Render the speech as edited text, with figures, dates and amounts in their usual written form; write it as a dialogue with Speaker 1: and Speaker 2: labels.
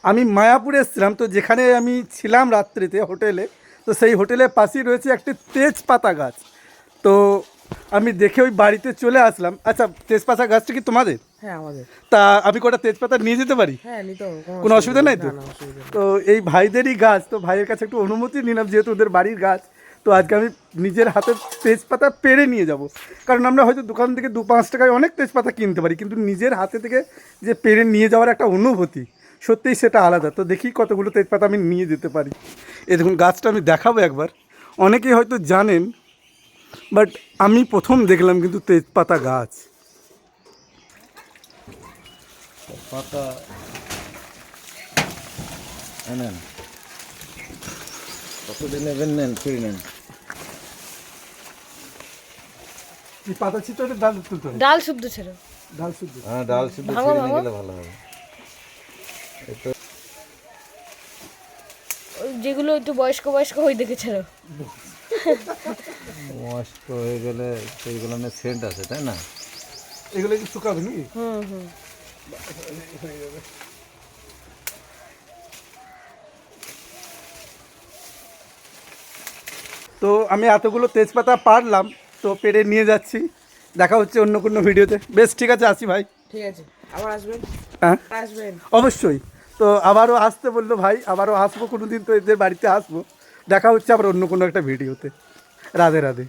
Speaker 1: আমি মায়াপুরে এসেছিলাম, তো যেখানে আমি ছিলাম রাত্রিতে হোটেলে, তো সেই হোটেলের পাশেই রয়েছে একটি তেজপাতা গাছ। তো আমি দেখে ওই বাড়িতে চলে আসলাম। আচ্ছা, তেজপাতা গাছটা কি তোমাদের?
Speaker 2: হ্যাঁ আমাদের।
Speaker 1: তা আমি কটা তেজপাতা নিয়ে যেতে পারি?
Speaker 2: হ্যাঁ নিতে হবে,
Speaker 1: কোনো অসুবিধা নেই তো?
Speaker 2: না অসুবিধা নেই।
Speaker 1: তো এই ভাইদেরই গাছ, তো ভাইয়ের কাছে একটু অনুমতি নিলাম যেহেতু ওদের বাড়ির গাছ। তো আজকে আমি নিজের হাতে তেজপাতা পেরে নিয়ে যাব, কারণ আমরা হয়তো দোকান থেকে 2-5 টাকায় অনেক তেজপাতা কিনতে পারি, কিন্তু নিজের হাতে থেকে যে পেরে নিয়ে যাওয়ার একটা অনুভূতি সত্যিই সেটা আলাদা। তো দেখি কতগুলো তেজপাতা আমি নিয়ে যেতে পারি। এই দেখুন গাছটা আমি দেখাবো একবার, অনেকেই হয়তো জানেন, বাট আমি প্রথম দেখলাম কিন্তু তেজপাতা গাছ।
Speaker 3: পাতা নেন, কতদিন নেবেন নেন, ফিরে নেন।
Speaker 1: এই পাতা ছিল ওটা ডাল তুলতে হবে,
Speaker 4: ডাল শুদ্ধ ছিল।
Speaker 1: ডাল শুদ্ধ।
Speaker 3: হ্যাঁ ডাল শুধু
Speaker 4: ভাঙো,
Speaker 3: ছিঁড়ে নিয়ে
Speaker 4: ভাঙো।
Speaker 3: গেলে ভালো হবে।
Speaker 4: ওই যেগুলো একটু বয়স্ক বয়স্ক হয়ে দেখেছিল।
Speaker 3: মস্ত হয়ে গেলে সেইগুলো সেন্ট আছে, তাই না?
Speaker 1: এগুলো কি শুকাবে নাকি?
Speaker 4: হুম হুম।
Speaker 1: তো আমি এতগুলো তেজপাতা পারলাম, তো পেরে নিয়ে যাচ্ছি। দেখা হচ্ছে অন্য কোনো ভিডিওতে। বেশ, ঠিক আছে, আসি ভাই।
Speaker 2: ঠিক আছে, আবার আসবেন।
Speaker 1: হ্যাঁ
Speaker 2: আসবেন।
Speaker 1: অবশ্যই। তো আবারও আসতে বললো ভাই, আবারও আসবো কোনো দিন, তো এদের বাড়িতে আসবো। দেখা হচ্ছে আবার অন্য কোনো একটা ভিডিওতে। রাধে রাধে।